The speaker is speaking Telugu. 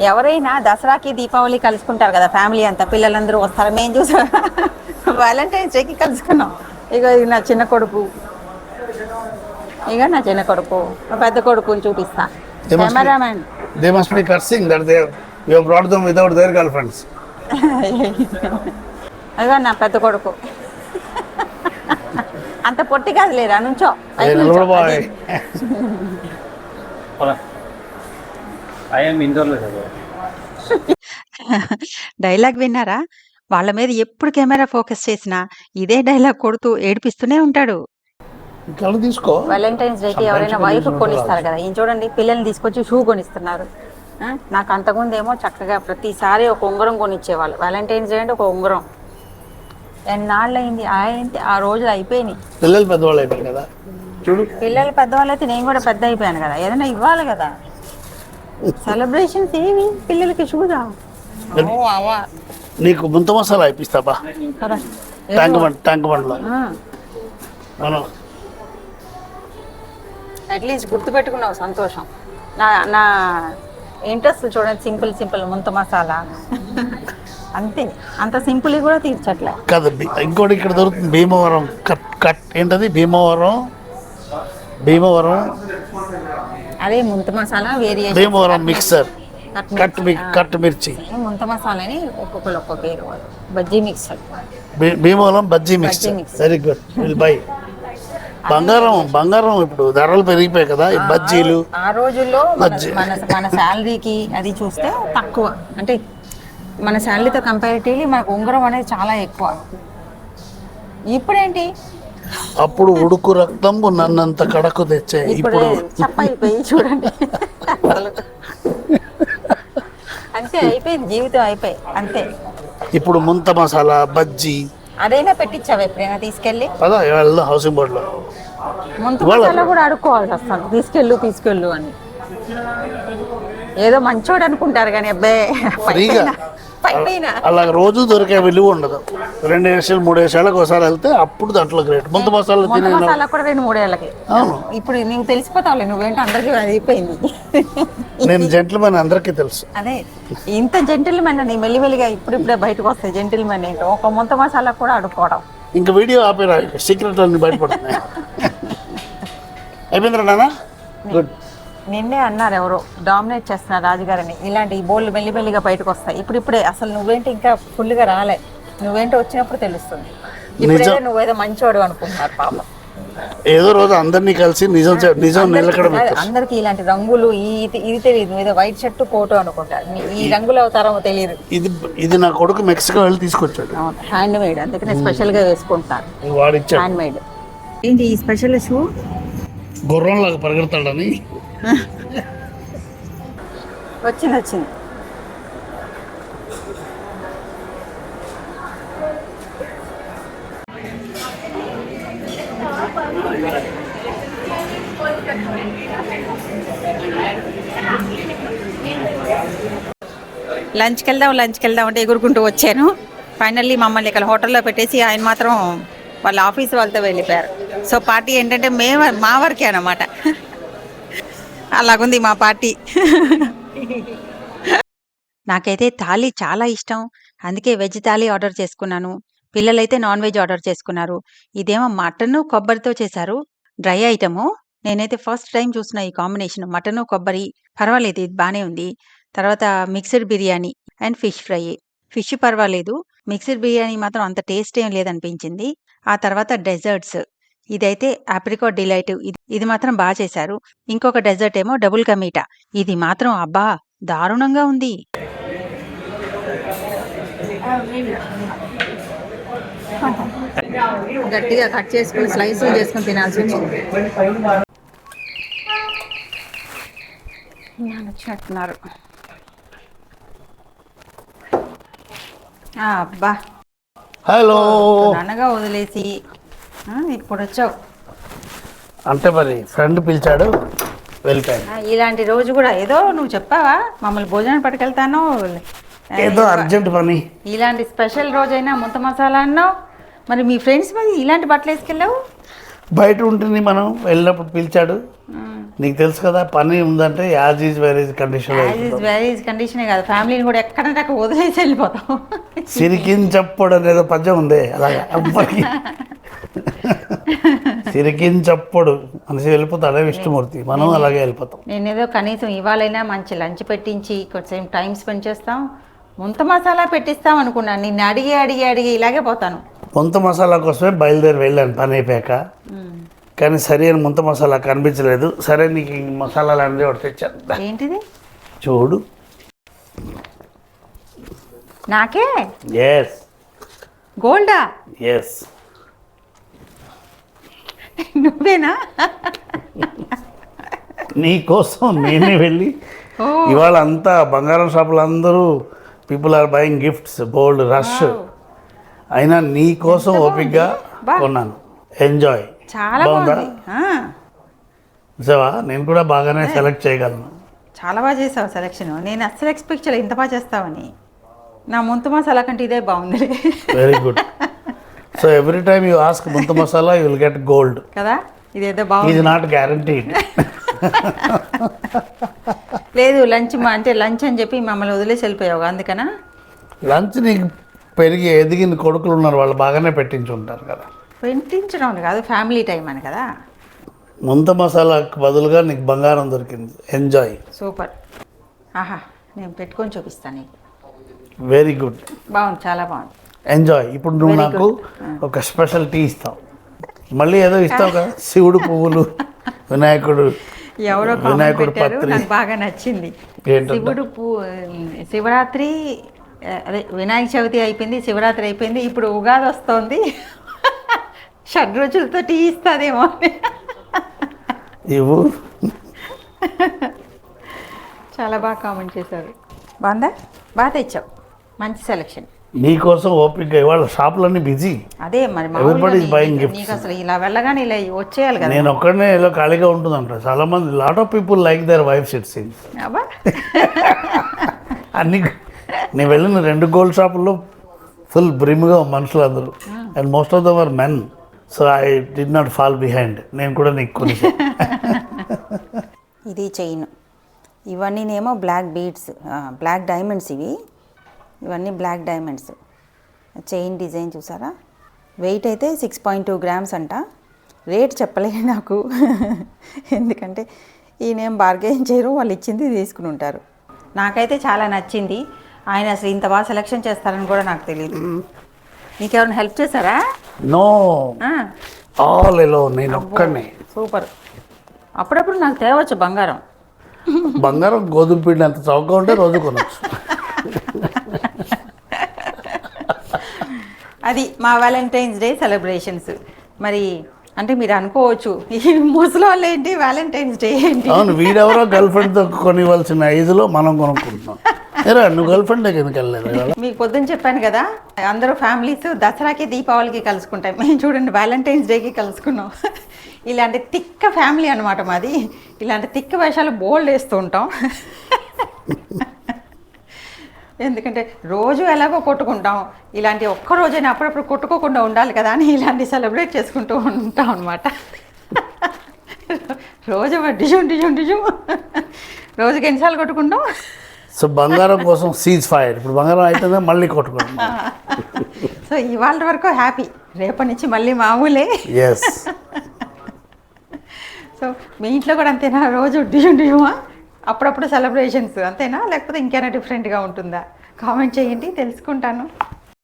ఎవరైనా దసరాకి దీపావళి కలుసుకుంటారు కదా ఫ్యామిలీ అంతా, పిల్లలందరూ వస్తారు. మేము చూసా వ్యాలంటైన్స్ డేకి కలుసుకున్నాం. ఇక నా చిన్న కొడుకు, ఇక నా చిన్న కొడుకు, మా పెద్ద కొడుకుని చూపిస్తా. Cameraman they must be cursing that you have brought them without their girlfriends. అదిగో నా పెద్ద కొడుకు. అంత పొట్టి కాదు లేరా, నుంచో డైలాగ్ విన్నారా? వాళ్ళ మీద ఎప్పుడు కెమెరా ఫోకస్ చేసినా ఇదే డైలాగ్ కొడుతూ ఏడిపిస్తూనే ఉంటాడు. తీసుకో. వ్యాలంటైన్స్ డేకి ఎవరైనా వైఫ్ కొనిస్తారు కదా, ఈయన చూడండి పిల్లల్ని తీసుకొచ్చి షూ కొనిస్తున్నారు. నాకు అంతకుముందు ఏమో చక్కగా ప్రతిసారి ఒక ఉంగరం కొనిచ్చేవాళ్ళు. వ్యాలంటైన్స్ డే అంటే ఒక ఉంగరం. ఎన్నాళ్ళు అయింది ఆ రోజులు అయిపోయినాయి. పిల్లలు పెద్దవాళ్ళు అయిపోయారు కదా చూడు. పిల్లలు పెద్దవాళ్ళు అయితే నేను కూడా పెద్ద అయిపోయాను కదా, ఏదైనా ఇవ్వాలి కదా. సెలబ్రేషన్స్ ఏమి పిల్లలకి చూదా. నీకు ముంత మసాలా అయిపిస్తాబా ట్యాంక్ బండ్లో. మనం అట్లీస్ట్ గుర్తుపెట్టుకున్నావు, సంతోషం. నా ఇంట్రెస్ట్ చూడండి, సింపుల్ ముంత మసాలా అంతే. అంత సింపుల్ కూడా తీర్చట్లే కదా. ఇంకోటి ఇక్కడ దొరుకుతుంది భీమవరం కట్ ఏంటది భీమవరం అదే ముంత masala variation. Bhimavaram mixer cut మిర్చి ముంత మసాలాని ఒక్కొక్కరు ఒక్కొక్క పేరు. Bajji mixer, Bhimavaram bajji mixer. Very good, will buy. బంగారం ఇప్పుడు ధరలు పెరిగిపోయాయి కదా. ఈ బజ్జీలు ఆ రోజుల్లో మన శాలరీకి అది చూస్తే తక్కువ, అంటే మన శాలరీతో కంపారిటివ్లీ మనకు ఉంగరం అనేది చాలా ఎక్కువ. ఇప్పుడేంటి, అప్పుడు ఉడుకు రక్తం నన్నంత కడకు తెచ్చే, ఇప్పుడు చప్పైపోయి చూడండి. అంతే అయిపోయింది, జీవితం అయిపోయి అంతే. ఇప్పుడు ముంత మసాలా బజ్జీ అదైనా పెట్టించావు ఎప్పుడైనా తీసుకెళ్ళి? పదా హౌసింగ్ బోర్డులో ముంత మసాలా కూడా అడుక్కోవాల్సి వస్తుంది, తీసుకెళ్ళు అని. ఏదో మంచోడు అనుకుంటారు కానీ అబ్బాయి అలా రోజు దొరికే విలువ ఉండదు. 2 ఏళ్ళు 3 ఏళ్ళకి ఒకసారి వెళ్తే అప్పుడు దాంట్లో గ్రేట్. ముంత మసాలా కూడా 2-3 ఏళ్ళకి. ఇప్పుడు నీకు తెలిసిపోతావులే, నువ్వేంటో అందరికీ అయిపోయింది. నేను జెంటిల్మెన్ అందరికీ తెలుసు. అదే ఇంత జెంటిల్మెన్ అని మెల్లిమెల్లిగా ఇప్పుడిప్పుడే బయటకు వస్తాయి జెంటిల్మెన్ ఏంటో. ఒక ముంత మసాలా కూడా అడుక్కోవడం. ఇంకా వీడియో ఆపేరా, సీక్రెట్ అన్ని బయటపడుతున్నాయి. అయిపోయిందిరా నాన్న. గుడ్. నిన్నే అన్నారు ఎవరో, డామినేట్ చేస్తున్నారు రాజుగారిని. ఇలాంటి ఈ బోల్డ్ మెల్లిమెల్లిగా బయటకు వస్తాయి. ఇప్పుడిప్పుడే అసలు నువ్వేంటి ఇంకా ఫుల్గా రాలే. నువ్వేంటో వచ్చినప్పుడు తెలుస్తుంది. ఇప్పుడే నువ్వేదో మంచోడు అనుకుంటున్నారు పాపం. ఏదో రోజు అందరినీ కలిసి నిజం నిలకడ. అందరికి ఇలాంటి రంగులు ఇది తెలియదు. నువ్వేదో వైట్ షర్ట్ కోటు అనుకుంటారు. ఈ రంగులు అవుతారో తెలియదు. ఇది నా కొడుకు మెక్సికో వెళ్ళి తీసుకొచ్చాడు. హ్యాండ్ మేడ్, అందుకనే స్పెషల్ గా వేసుకుంటారు. Hand made. ఏంటి ఈ స్పెషల్ షూ? గుర్రం లాగా పరిగెడతాడని. వచ్చింది. లంచ్కి వెళ్దాం అంటే ఎగురుకుంటూ వచ్చాను. ఫైనల్లీ మమ్మల్ని ఇక్కడ హోటల్లో పెట్టేసి ఆయన మాత్రం వాళ్ళ ఆఫీస్ వాళ్ళతో వెళ్ళిపోయారు. సో పార్టీ ఏంటంటే మా వరకే అన్నమాట. అలాగుంది మా పార్టీ. నాకైతే థాలీ చాలా ఇష్టం, అందుకే వెజ్ థాలీ ఆర్డర్ చేసుకున్నాను. పిల్లలైతే నాన్ వెజ్ ఆర్డర్ చేసుకున్నారు. ఇదేమో మటన్ కొబ్బరితో చేశారు, డ్రై ఐటము. నేనైతే ఫస్ట్ టైం చూసిన ఈ కాంబినేషన్, మటన్ కొబ్బరి. పర్వాలేదు, ఇది బాగానే ఉంది. తర్వాత mixed biryani and fish fry. Fish పర్వాలేదు, మిక్స్డ్ బిర్యానీ మాత్రం అంత టేస్ట్ ఏం లేదనిపించింది. ఆ తర్వాత డెజర్ట్స్, ఇదైతే ఆప్రికాట్ డిలైట్, ఇది మాత్రం బాగా చేశారు. ఇంకొక డెజర్ట్ ఏమో డబుల్ కమీటా, ఇది మాత్రం అబ్బా దారుణంగా ఉంది. గట్టిగా కట్ చేసుకుని స్లైస్ చేసుకుని తినాల్సి వచ్చింది. వచ్చినట్టున్నారు. అబ్బా హలో అనగా వదిలేసి ఇప్పుడు వచ్చావు అంటే మరి ఫ్రెండ్ పిలిచాడు వెళ్ళిపోయాను. ఇలాంటి రోజు కూడా ఏదో నువ్వు చెప్పావా మమ్మల్ని భోజనం పట్టుకెళ్తాను, ఏదో అర్జెంట్ పని. ఇలాంటి స్పెషల్ రోజైనా ముంత మసాలా అన్నావు. మరి మీ ఫ్రెండ్స్ మరి ఇలాంటి బట్టలు వేసుకెళ్ళావు? బయట ఉంటుంది, మనం వెళ్ళినప్పుడు పిలిచాడు నీకు తెలుసు కదా, పని ఉందంటే as is where is condition. As is where is కండిషనే కాదు, ఫ్యామిలీని కూడా ఎక్కడంటే అక్కడ వదిలేసి వెళ్ళిపోతాం. సిరికించప్పుడు అనేది పద్యం ఉంది అలాగా అప్పటికి. సిరికించప్పుడు మనిషి వెళ్ళిపోతాడే విష్ణుమూర్తి, మనం అలాగే వెళ్ళిపోతాం. నేనేదో కనీసం ఇవాళైనా మంచి లంచ్ పెట్టించి కొంచెం టైం స్పెండ్ చేస్తాం, ముంత మసాలా పెట్టిస్తాం అనుకున్నాను. నిన్ను అడిగి అడిగి అడిగి ఇలాగే పోతాను. ముంత మసాలా కోసమే బయలుదేరి వెళ్ళాను పని అయిపోయాక. కానీ సరే అని ముంత మసాలా కనిపించలేదు. సరే నీకు ఈ మసాలాలు అనేది ఒకటి తెచ్చాను, ఏంటిది చూడు. నాకే ఎస్ గోల్డా? ఎస్, నువ్వేనా? నీ కోసం నేనే వెళ్ళి ఓ ఇవాళ అంతా బంగారం షాపులు అందరూ people are buying gifts, bold rush. అయినా నీ కోసం ఓపిక్గా కొన్నాను. ఎంజాయ్. చాలా బాగుందా? బాగుంది. నిజమా? నేను కూడా బాగానే సెలెక్ట్ చేయగలను. చాలా బాగా చేసావు సెలెక్షన్. నేను అస్సలు ఎక్స్పెక్ట్ చేయలేదు ఇంత బాగా చేస్తావని. నా ముంత మసాలా కంటే ఇదే బాగుంది. Very good. So every time you ask munta masala you will get gold కదా. ఇదేదో బాగుంది. ఇది నాట్ గ్యారంటీడ్. లేదు లంచ్ అంటే లంచ్ అని చెప్పి మమ్మల్ని వదిలేసి వెళ్ళిపోయావు అందుకనా? లంచ్ నీకు పెరిగి ఎదిగిన కొడుకులు ఉన్నారు, వాళ్ళు బాగానే పెట్టించి ఉంటారు కదా. పెట్టించడం కాదు, ఫ్యామిలీ టైం అని కదా. ముంత మసాలాకు బదులుగా నీకు బంగారం దొరికింది. ఎంజాయ్. సూపర్. ఆహా, నేను పెట్టుకొని చూపిస్తాను నీకు. Very good. బాగుంది, చాలా బాగుంది. ఎంజాయ్. ఇప్పుడు నువ్వు Very నాకు ఒక స్పెషల్ టీ ఇస్తావు, మళ్ళీ ఏదో ఇస్తావు కదా. శివుడు పువ్వులు, వినాయకుడు, ఎవరో వినాయకుడు పెట్టారు, పత్రి. నాకు బాగా నచ్చింది. ఏంటంటే? శివుడు శివరాత్రి, అదే వినాయక చవితి అయిపోయింది, శివరాత్రి అయిపోయింది, ఇప్పుడు ఉగాది వస్తోంది. షడ్రుచులతో టీ ఇస్తుందేమో అని. ఇవ్వు. చాలా బాగా కామెంట్ చేశారు. బాగుందా? బాగా తెచ్చావు, మంచి సెలెక్షన్. నీకోసం ఓపిక. ఇవాళ షాపులన్నీ బిజీ. అదే మరి Everybody is buying gifts. నీకు అసలు ఇలా వెళ్ళగానే ఇలా వచ్చేయాలి కదా. నేను ఒక్కడనే ఇలా ఖాళీగా ఉంటుందంట. చాలా మంది, lot of people like there wife it scenes. అబ్బా, అన్ని నేను వెళ్ళిన 2 గోల్డ్ షాపుల్లో ఫుల్ బ్రిమ్గా మనుషులు అందరూ, and most of them are men. So I did not fall behind. నేను కూడా నీకు కొని. ఇది చైన్, ఇవన్నీనేమో బ్లాక్ బీడ్స్, బ్లాక్ డైమండ్స్. ఇవన్నీ బ్లాక్ డైమండ్స్. చైన్ డిజైన్ చూసారా? వెయిట్ అయితే 6.2 grams అంట. రేట్ చెప్పలేదు నాకు, ఎందుకంటే ఈయనేం బార్గెయిన్ చేయరు, వాళ్ళు ఇచ్చింది తీసుకుని ఉంటారు. నాకైతే చాలా నచ్చింది. ఆయన అసలు ఇంత బాగా సెలెక్షన్ చేస్తారని కూడా నాకు తెలియదు. నీకెవరైనా హెల్ప్ చేశారా? నో, ఆల్ ఎలో, నేను ఒక్కడనే. సూపర్. అప్పుడప్పుడు నాకు తేవచ్చు బంగారం. బంగారం గోధుమ పిండి అంత చౌకగా ఉంటే రోజు కొనవచ్చు. అది మా వ్యాలంటైన్స్ డే సెలబ్రేషన్స్. మరి అంటే మీరు అనుకోవచ్చు, ఈ ముసలి వాళ్ళు ఏంటి వ్యాలంటైన్స్ డే ఏంటి? అవును, వీడెవరో గర్ల్ ఫ్రెండ్తో కొనివ్వాల్సిన ఐదులో మనం కొనుక్కుంటున్నాం. ఏరా, నువ్వు గర్ల్ ఫ్రెండ్ దగ్గరికి వెళ్ళలేదు? మీకు పొద్దున్న చెప్పాను కదా, అందరూ ఫ్యామిలీస్ దసరాకి దీపావళికి కలుసుకుంటాం. మేము చూడండి వ్యాలంటైన్స్ డేకి కలుసుకున్నాం. ఇలాంటి తిక్క ఫ్యామిలీ అనమాట మాది. ఇలాంటి తిక్క వేషాలు బోల్డ్ వేస్తూ ఉంటాం. ఎందుకంటే రోజు ఎలాగో కొట్టుకుంటాం, ఇలాంటి ఒక్క రోజైనా అప్పుడప్పుడు కొట్టుకోకుండా ఉండాలి కదా అని ఇలాంటి సెలబ్రేట్ చేసుకుంటూ ఉంటాం అనమాట. రోజు డిజుం డిజుం డిజుం, రోజుకి ఎన్నిసార్లు కొట్టుకుంటాం. సో బంగారం కోసం సీజ్ ఫైర్. ఇప్పుడు బంగారం అయితేనే మళ్ళీ కొట్టుకుంటాం. సో ఇవాళ వరకు హ్యాపీ, రేపటి నుంచి మళ్ళీ మామూలే. ఎస్. సో మీ ఇంట్లో కూడా అంతేనా? రోజు డిజుం డిజుమా, అప్పుడప్పుడు సెలబ్రేషన్స్ అంతేనా, లేకపోతే ఇంకేమైనా డిఫరెంట్గా ఉంటుందా? కామెంట్ చేయండి, తెలుసుకుంటాను.